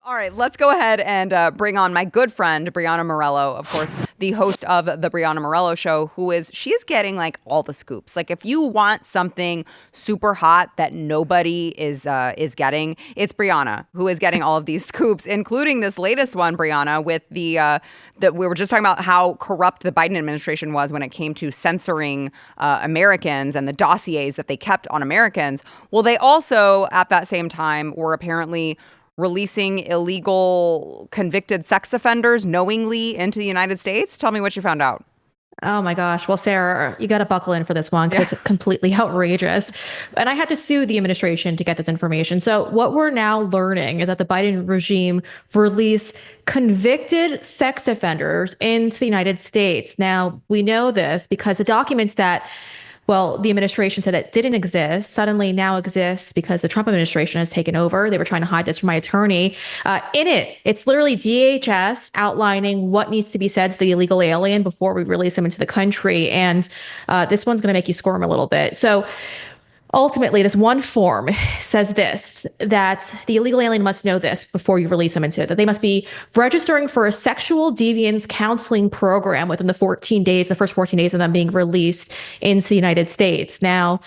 All right, let's go ahead and bring on my good friend, Breanna Morello, of course, the host of the Breanna Morello Show, she's getting like all the scoops. Like if you want something super hot that nobody is getting, it's Breanna who is getting all of these scoops, including this latest one, Breanna, with that we were just talking about how corrupt the Biden administration was when it came to censoring Americans and the dossiers that they kept on Americans. Well, they also, at that same time, were apparently releasing illegal convicted sex offenders knowingly into the United States. Tell me what you found out. Oh my gosh. Well, Sarah, you got to buckle in for this one because it's completely outrageous. And I had to sue the administration to get this information. So what we're now learning is that the Biden regime released convicted sex offenders into the United States. Now, we know this because the documents that the administration said that didn't exist suddenly now exists because the Trump administration has taken over. They were trying to hide this from my attorney. It's literally DHS outlining what needs to be said to the illegal alien before we release them into the country. And this one's going to make you squirm a little bit. So ultimately, this one form says that the illegal alien must know this before you release them into it, that they must be registering for a sexual deviance counseling program within the first 14 days of them being released into the United States. Now,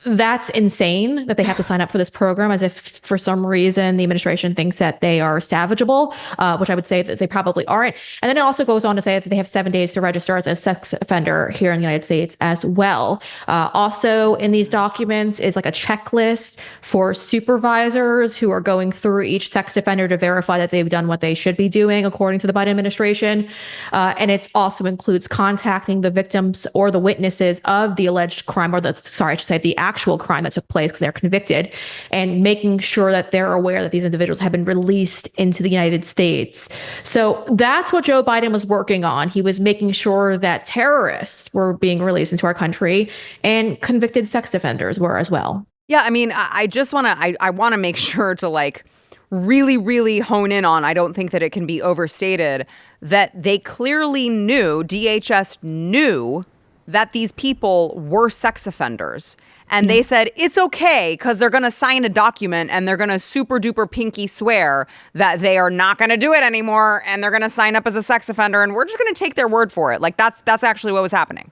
that's insane that they have to sign up for this program as if for some reason the administration thinks that they are salvageable, which I would say that they probably aren't. And then it also goes on to say that they have 7 days to register as a sex offender here in the United States as well. Also in these documents is like a checklist for supervisors who are going through each sex offender to verify that they've done what they should be doing according to the Biden administration. And it also includes contacting the victims or the witnesses of the alleged crime, or the actual crime that took place because they're convicted, and making sure that they're aware that these individuals have been released into the United States. So that's what Joe Biden was working on. He was making sure that terrorists were being released into our country and convicted sex offenders were as well. Yeah, I mean, I just want to, I want to make sure to like really, really hone in on, I don't think that it can be overstated, that they clearly knew, DHS knew that these people were sex offenders. And they said, it's okay, because they're going to sign a document and they're going to super duper pinky swear that they are not going to do it anymore. And they're going to sign up as a sex offender. And we're just going to take their word for it. Like that's actually what was happening.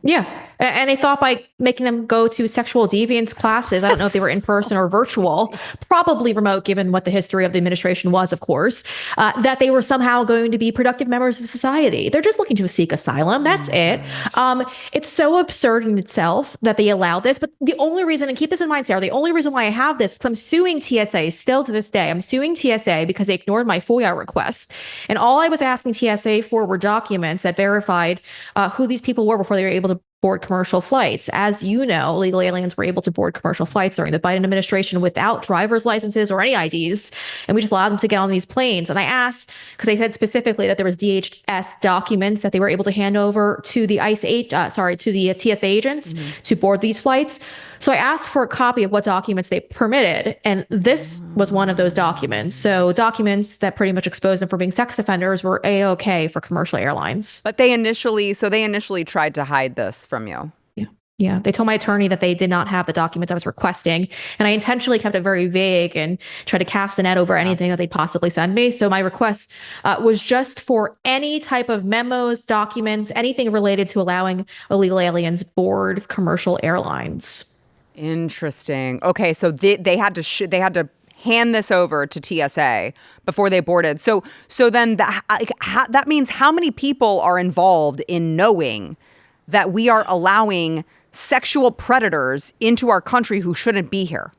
Yeah. And they thought by making them go to sexual deviance classes, I don't know if they were in person or virtual, probably remote, given what the history of the administration was, of course, that they were somehow going to be productive members of society. They're just looking to seek asylum. That's it. It's so absurd in itself that they allowed this. But the only reason, and keep this in mind, Sarah, the only reason why I have this is I'm suing TSA still to this day. I'm suing TSA because they ignored my FOIA requests. And all I was asking TSA for were documents that verified who these people were before they were able to board commercial flights. As you know, illegal aliens were able to board commercial flights during the Biden administration without driver's licenses or any IDs. And we just allowed them to get on these planes. And I asked, because they said specifically that there was DHS documents that they were able to hand over to the to the TSA agents to board these flights. So I asked for a copy of what documents they permitted. And this was one of those documents. So documents that pretty much exposed them for being sex offenders were A-OK for commercial airlines. But they initially tried to hide this from you. Yeah. They told my attorney that they did not have the documents I was requesting. And I intentionally kept it very vague and tried to cast the net over anything that they'd possibly send me. So my request was just for any type of memos, documents, anything related to allowing illegal aliens board commercial airlines. Interesting. Okay. So they had to hand this over to TSA before they boarded. So then that means how many people are involved in knowing that we are allowing sexual predators into our country who shouldn't be here?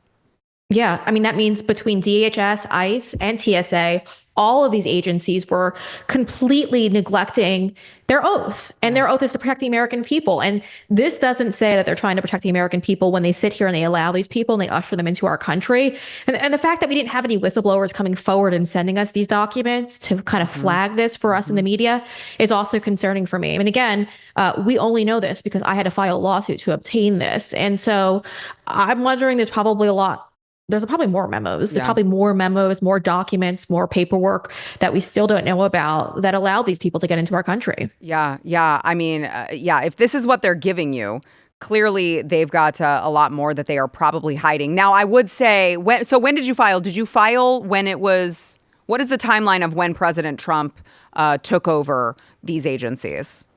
Yeah. I mean, that means between DHS, ICE, and TSA, all of these agencies were completely neglecting their oath. And their oath is to protect the American people. And this doesn't say that they're trying to protect the American people when they sit here and they allow these people and they usher them into our country. And the fact that we didn't have any whistleblowers coming forward and sending us these documents to kind of flag this for us in the media is also concerning for me. I mean, again, we only know this because I had to file a lawsuit to obtain this. And so I'm wondering there's probably more memos. There's probably more memos, more documents, more paperwork that we still don't know about that allowed these people to get into our country. Yeah. I mean, if this is what they're giving you, clearly they've got a lot more that they are probably hiding. Now, I would say, when did you file? Did you file when it was what is the timeline of when President Trump took over these agencies?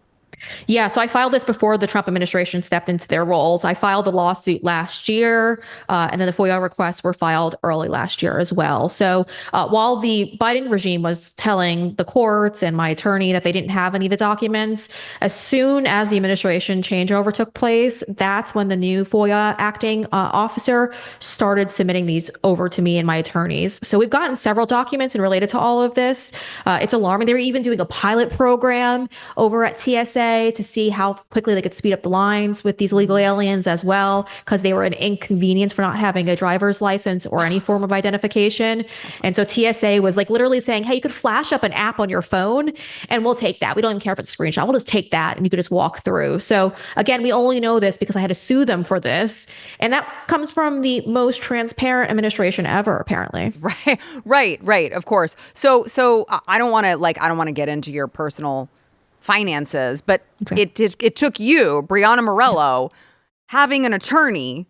Yeah, so I filed this before the Trump administration stepped into their roles. I filed the lawsuit last year, and then the FOIA requests were filed early last year as well. So while the Biden regime was telling the courts and my attorney that they didn't have any of the documents, as soon as the administration changeover took place, that's when the new FOIA acting officer started submitting these over to me and my attorneys. So we've gotten several documents and related to all of this. It's alarming. They were even doing a pilot program over at TSA to see how quickly they could speed up the lines with these illegal aliens as well, because they were an inconvenience for not having a driver's license or any form of identification. And so TSA was like literally saying, hey, you could flash up an app on your phone and we'll take that. We don't even care if it's a screenshot. We'll just take that and you could just walk through. So again, we only know this because I had to sue them for this. And that comes from the most transparent administration ever, apparently. Right. Of course. So I don't want to get into your personal finances, but it took you, Breanna Morello, having an attorney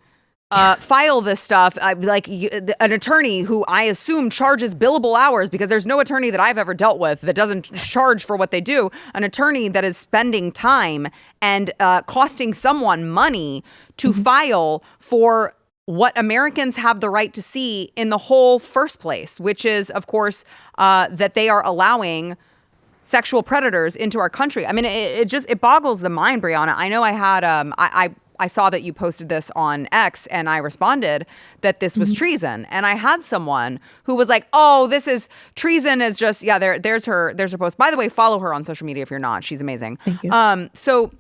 file this stuff, an attorney who I assume charges billable hours, because there's no attorney that I've ever dealt with that doesn't charge for what they do. An attorney that is spending time and costing someone money to file for what Americans have the right to see in the whole first place, which is, of course, that they are allowing sexual predators into our country. I mean, it boggles the mind, Breanna. I know I had I saw that you posted this on X, and I responded that this was treason. And I had someone who was like, "Oh, this is treason." Is just there's her post. By the way, follow her on social media if you're not. She's amazing. Thank you. So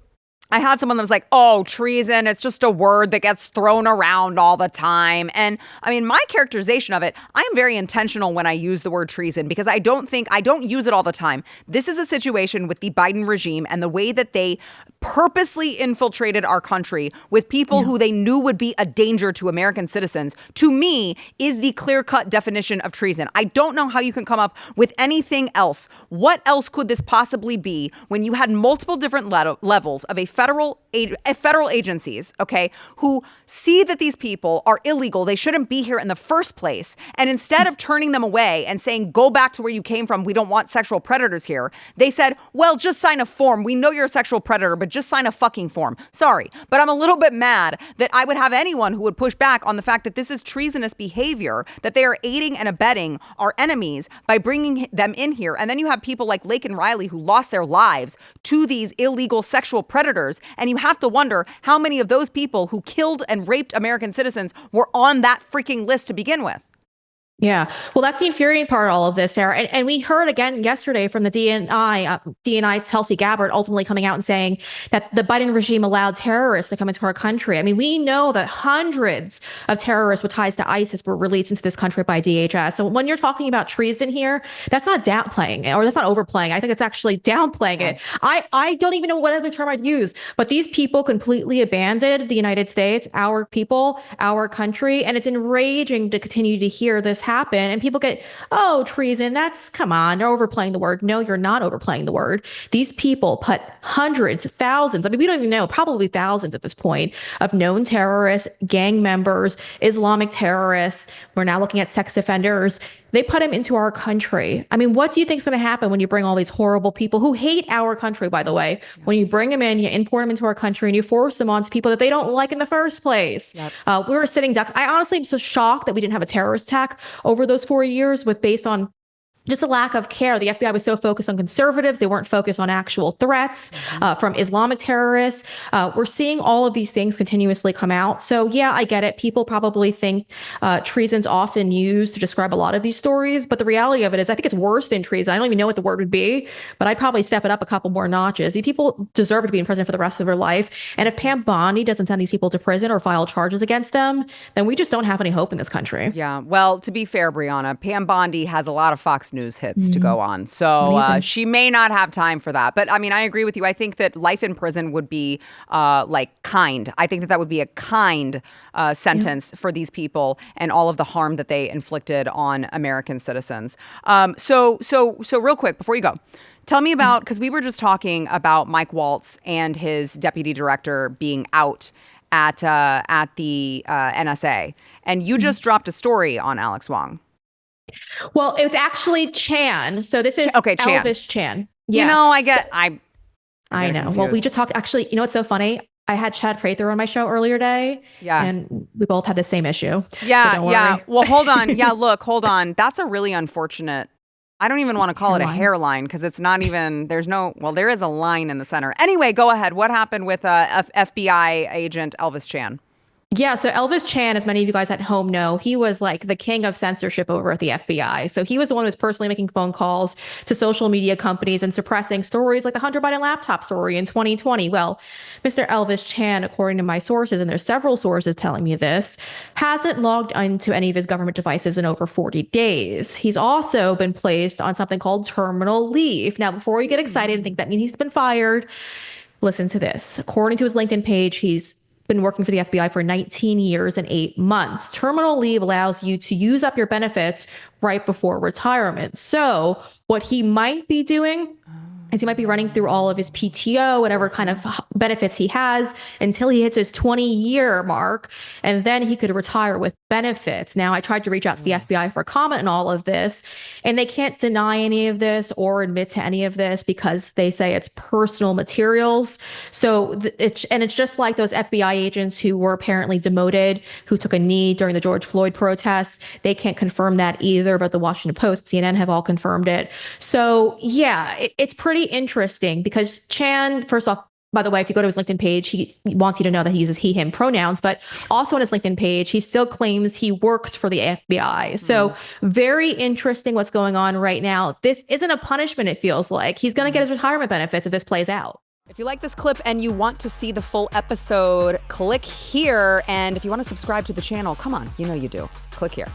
I had someone that was like, "Oh, treason, it's just a word that gets thrown around all the time." And I mean, my characterization of it, I am very intentional when I use the word treason, because I don't use it all the time. This is a situation with the Biden regime and the way that they purposely infiltrated our country with people who they knew would be a danger to American citizens, to me, is the clear-cut definition of treason. I don't know how you can come up with anything else. What else could this possibly be when you had multiple different levels of a federal agencies, okay, who see that these people are illegal, they shouldn't be here in the first place, and instead of turning them away and saying, go back to where you came from, we don't want sexual predators here, they said, well, just sign a form. We know you're a sexual predator, but just sign a fucking form. Sorry, but I'm a little bit mad that I would have anyone who would push back on the fact that this is treasonous behavior, that they are aiding and abetting our enemies by bringing them in here. And then you have people like Lake and Riley who lost their lives to these illegal sexual predators. And you have to wonder how many of those people who killed and raped American citizens were on that freaking list to begin with. Yeah. Well, that's the infuriating part of all of this, Sarah. And we heard again yesterday from the DNI, Tulsi Gabbard, ultimately coming out and saying that the Biden regime allowed terrorists to come into our country. I mean, we know that hundreds of terrorists with ties to ISIS were released into this country by DHS. So when you're talking about treason here, that's not downplaying it, or that's not overplaying. I think it's actually downplaying it. I don't even know what other term I'd use, but these people completely abandoned the United States, our people, our country. And it's enraging to continue to hear this happen, and people get, oh, treason, that's, come on, they're overplaying the word. No, you're not overplaying the word. These people put hundreds, thousands, I mean, we don't even know, probably thousands at this point, of known terrorists, gang members, Islamic terrorists. We're now looking at sex offenders. They put them into our country. I mean, what do you think is going to happen when you bring all these horrible people who hate our country, by the way? When you bring them in, you import them into our country, and you force them onto people that they don't like in the first place. Yep. We were sitting ducks. I honestly am so shocked that we didn't have a terrorist attack over those 4 years based on just a lack of care. The FBI was so focused on conservatives. They weren't focused on actual threats from Islamic terrorists. We're seeing all of these things continuously come out. So yeah, I get it. People probably think treason's often used to describe a lot of these stories. But the reality of it is, I think it's worse than treason. I don't even know what the word would be, but I'd probably step it up a couple more notches. These people deserve to be in prison for the rest of their life. And if Pam Bondi doesn't send these people to prison or file charges against them, then we just don't have any hope in this country. Yeah. Well, to be fair, Breanna, Pam Bondi has a lot of Fox News hits to go on. So she may not have time for that. But I mean, I agree with you. I think that life in prison would be kind. I think that would be a kind sentence for these people and all of the harm that they inflicted on American citizens. So real quick, before you go, tell me about, because we were just talking about Mike Waltz and his deputy director being out at the NSA. And you just dropped a story on Alex Wong. Well, it was actually Chan. So this is Okay, Chan. Elvis Chan. Yes. I know. Well, we just talked. Actually, you know what's so funny? I had Chad Prather on my show earlier today. Yeah. And we both had the same issue. Yeah. So don't worry. Well, hold on. Yeah. Look, hold on. That's a really unfortunate. I don't even want to call it a hairline because it's not even, there is a line in the center. Anyway, go ahead. What happened with FBI agent Elvis Chan? Yeah, so Elvis Chan, as many of you guys at home know, he was like the king of censorship over at the FBI. So he was the one who was personally making phone calls to social media companies and suppressing stories like the Hunter Biden laptop story in 2020. Well, Mr. Elvis Chan, according to my sources, and there's several sources telling me this, hasn't logged into any of his government devices in over 40 days. He's also been placed on something called terminal leave. Now, before you get excited and think that means he's been fired, listen to this. According to his LinkedIn page, he's been working for the FBI for 19 years and 8 months. Terminal leave allows you to use up your benefits right before retirement. So what he might be doing is he might be running through all of his PTO, whatever kind of benefits he has, until he hits his 20-year mark, and then he could retire with benefits. Now, I tried to reach out to the FBI for a comment on all of this, and they can't deny any of this or admit to any of this because they say it's personal materials. So it's just like those FBI agents who were apparently demoted, who took a knee during the George Floyd protests. They can't confirm that either, but the Washington Post, CNN have all confirmed it. So yeah, it's pretty interesting because Chan, first off, by the way, if you go to his LinkedIn page, he wants you to know that he uses he, him pronouns, but also on his LinkedIn page, he still claims he works for the FBI. So very interesting what's going on right now. This isn't a punishment, it feels like. He's going to get his retirement benefits if this plays out. If you like this clip and you want to see the full episode, click here. And if you want to subscribe to the channel, come on, you know you do. Click here.